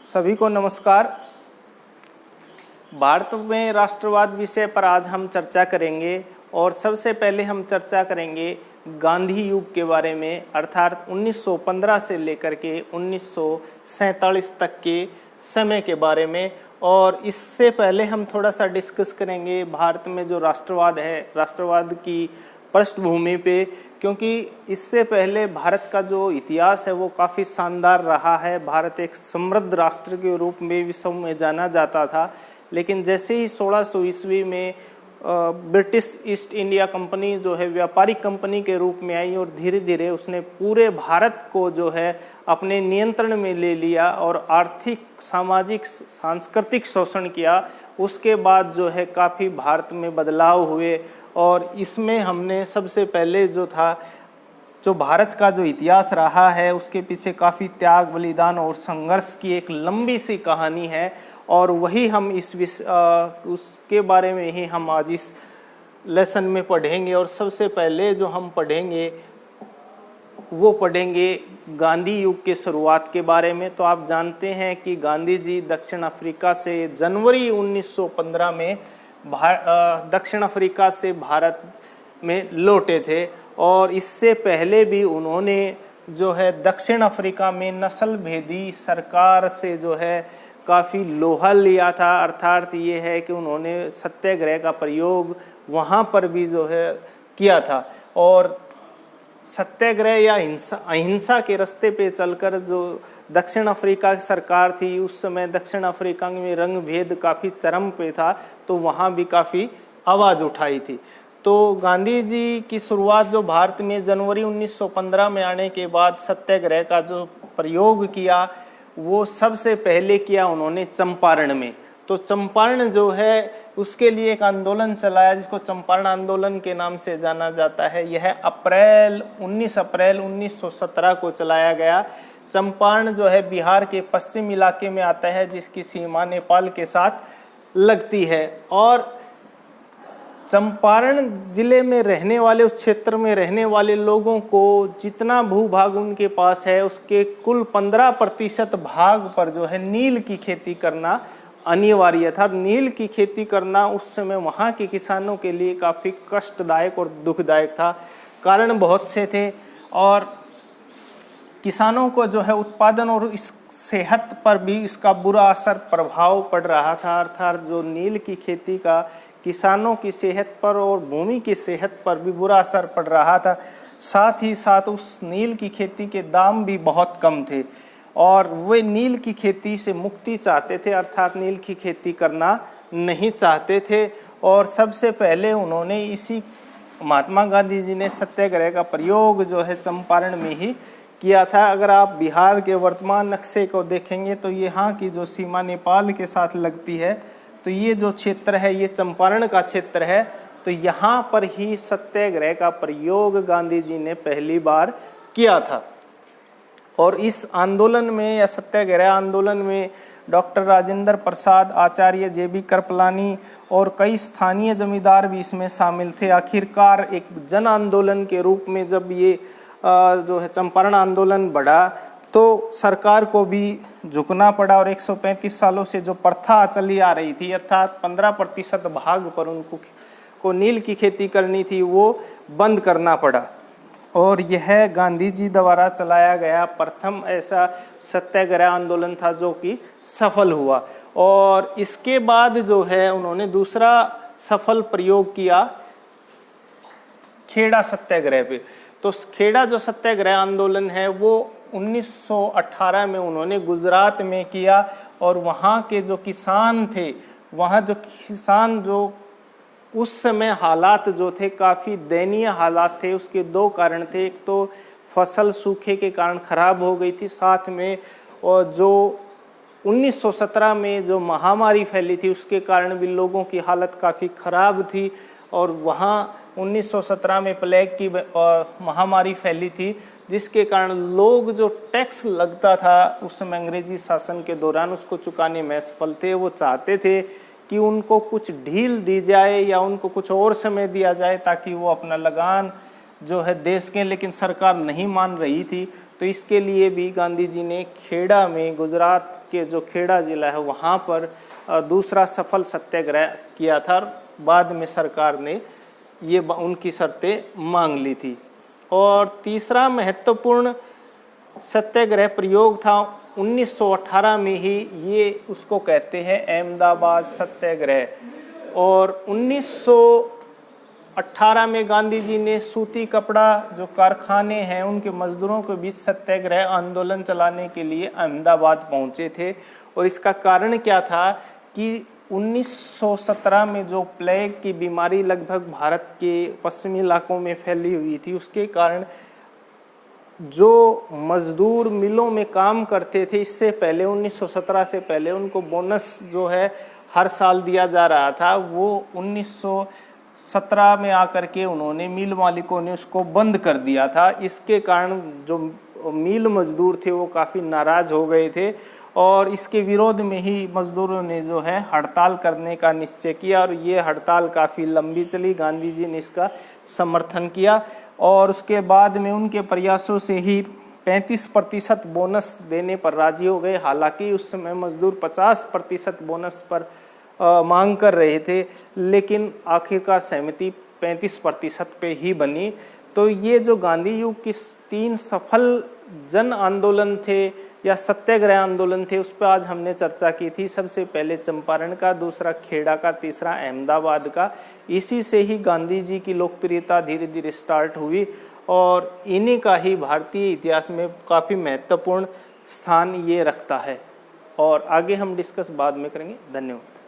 सभी को नमस्कार। भारत में राष्ट्रवाद विषय पर आज हम चर्चा करेंगे और सबसे पहले हम चर्चा करेंगे गांधी युग के बारे में, अर्थात 1915 से लेकर के 1947 तक के समय के बारे में। और इससे पहले हम थोड़ा सा डिस्कस करेंगे भारत में जो राष्ट्रवाद है, राष्ट्रवाद की पृष्ठभूमि पे, क्योंकि इससे पहले भारत का जो इतिहास है वो काफ़ी शानदार रहा है। भारत एक समृद्ध राष्ट्र के रूप में विश्व में जाना जाता था, लेकिन जैसे ही 1600 ईस्वी में ब्रिटिश ईस्ट इंडिया कंपनी जो है व्यापारिक कंपनी के रूप में आई और धीरे धीरे उसने पूरे भारत को जो है अपने नियंत्रण में ले लिया और आर्थिक, सामाजिक, सांस्कृतिक शोषण किया। उसके बाद जो है काफ़ी भारत में बदलाव हुए और इसमें हमने सबसे पहले जो भारत का जो इतिहास रहा है उसके पीछे काफ़ी त्याग, बलिदान और संघर्ष की एक लंबी सी कहानी है और वही हम उसके बारे में ही हम आज इस लेसन में पढ़ेंगे। और सबसे पहले जो हम पढ़ेंगे वो पढ़ेंगे गांधी युग के शुरुआत के बारे में। तो आप जानते हैं कि गांधी जी दक्षिण अफ्रीका से जनवरी 1915 में दक्षिण अफ्रीका से भारत में लौटे थे और इससे पहले भी उन्होंने जो है दक्षिण अफ्रीका में नस्ल भेदी सरकार से जो है काफ़ी लोहा लिया था। अर्थात ये है कि उन्होंने सत्याग्रह का प्रयोग वहाँ पर भी जो है किया था और सत्याग्रह या अहिंसा के रास्ते पे चलकर जो दक्षिण अफ्रीका की सरकार थी, उस समय दक्षिण अफ्रीका में रंग भेद काफ़ी चरम पे था, तो वहाँ भी काफ़ी आवाज़ उठाई थी। तो गांधी जी की शुरुआत जो भारत में जनवरी 1915 में आने के बाद सत्याग्रह का जो प्रयोग किया वो सबसे पहले किया उन्होंने चंपारण में। तो चंपारण जो है उसके लिए एक आंदोलन चलाया जिसको चंपारण आंदोलन के नाम से जाना जाता है। यह 19 अप्रैल 1917 को चलाया गया। चंपारण जो है बिहार के पश्चिम इलाके में आता है जिसकी सीमा नेपाल के साथ लगती है और चंपारण जिले में रहने वाले, उस क्षेत्र में रहने वाले लोगों को जितना भूभाग उनके पास है उसके कुल 15% भाग पर जो है नील की खेती करना अनिवार्य था। नील की खेती करना उस समय वहाँ के किसानों के लिए काफ़ी कष्टदायक और दुखदायक था। कारण बहुत से थे और किसानों को जो है उत्पादन और इस सेहत पर भी इसका बुरा असर प्रभाव पड़ रहा था। अर्थात जो नील की खेती का किसानों की सेहत पर और भूमि की सेहत पर भी बुरा असर पड़ रहा था। साथ ही साथ उस नील की खेती के दाम भी बहुत कम थे और वे नील की खेती से मुक्ति चाहते थे, अर्थात नील की खेती करना नहीं चाहते थे। और सबसे पहले उन्होंने इसी महात्मा गांधी जी ने सत्याग्रह का प्रयोग जो है चंपारण में ही किया था। अगर आप बिहार के वर्तमान नक्शे को देखेंगे तो यहाँ की जो सीमा नेपाल के साथ लगती है, तो ये जो क्षेत्र है ये चंपारण का क्षेत्र है। तो यहाँ पर ही सत्याग्रह का प्रयोग गांधी जी ने पहली बार किया था और इस आंदोलन में या सत्याग्रह आंदोलन में डॉक्टर राजेंद्र प्रसाद, आचार्य JB कृपलानी और कई स्थानीय जमींदार भी इसमें शामिल थे। आखिरकार एक जन आंदोलन के रूप में जब ये जो है चंपारण आंदोलन बढ़ा तो सरकार को भी झुकना पड़ा और 135 सालों से जो प्रथा चली आ रही थी, अर्थात 15% भाग पर उनको नील की खेती करनी थी, वो बंद करना पड़ा। और यह गांधी जी द्वारा चलाया गया प्रथम ऐसा सत्याग्रह आंदोलन था जो कि सफल हुआ। और इसके बाद जो है उन्होंने दूसरा सफल प्रयोग किया खेड़ा सत्याग्रह पे। तो खेड़ा जो सत्याग्रह आंदोलन है वो 1918 में उन्होंने गुजरात में किया और वहाँ के जो किसान थे, वहाँ जो किसान जो उस समय हालात जो थे काफ़ी दयनीय हालात थे। उसके दो कारण थे, एक तो फसल सूखे के कारण खराब हो गई थी, साथ में और जो 1917 में जो महामारी फैली थी उसके कारण भी लोगों की हालत काफ़ी ख़राब थी और वहाँ 1917 में प्लेग की महामारी फैली थी जिसके कारण लोग जो टैक्स लगता था उस समय अंग्रेजी शासन के दौरान उसको चुकाने में असफल थे। वो चाहते थे कि उनको कुछ ढील दी जाए या उनको कुछ और समय दिया जाए ताकि वो अपना लगान जो है देश के, लेकिन सरकार नहीं मान रही थी। तो इसके लिए भी गांधी जी ने खेड़ा में, गुजरात के जो खेड़ा जिला है वहाँ पर दूसरा सफल सत्याग्रह किया था। बाद में सरकार ने ये उनकी शर्तें मांग ली थी। और तीसरा महत्वपूर्ण सत्याग्रह प्रयोग था 1918 में ही, ये उसको कहते हैं अहमदाबाद सत्याग्रह। और 1918 में गांधी जी ने सूती कपड़ा जो कारखाने हैं उनके मजदूरों के बीच सत्याग्रह आंदोलन चलाने के लिए अहमदाबाद पहुंचे थे। और इसका कारण क्या था कि 1917 में जो प्लेग की बीमारी लगभग भारत के पश्चिमी इलाकों में फैली हुई थी, उसके कारण जो मजदूर मिलों में काम करते थे, इससे पहले 1917 से पहले उनको बोनस जो है हर साल दिया जा रहा था, वो 1917 में आकर के उन्होंने, मिल मालिकों ने उसको बंद कर दिया था। इसके कारण जो मिल मजदूर थे वो काफ़ी नाराज़ हो गए थे और इसके विरोध में ही मजदूरों ने जो है हड़ताल करने का निश्चय किया और ये हड़ताल काफ़ी लंबी चली। गांधी जी ने इसका समर्थन किया और उसके बाद में उनके प्रयासों से ही 35% बोनस देने पर राजी हो गए। हालांकि उस समय मजदूर 50% बोनस पर मांग कर रहे थे, लेकिन आखिरकार सहमति 35% पे ही बनी। तो ये जो गांधी युग की 3 सफल जन आंदोलन थे या सत्याग्रह आंदोलन थे, उस पर आज हमने चर्चा की थी। सबसे पहले चंपारण का, दूसरा खेड़ा का, तीसरा अहमदाबाद का। इसी से ही गांधी जी की लोकप्रियता धीरे धीरे स्टार्ट हुई और इन्हीं का ही भारतीय इतिहास में काफ़ी महत्वपूर्ण स्थान ये रखता है। और आगे हम डिस्कस बाद में करेंगे। धन्यवाद।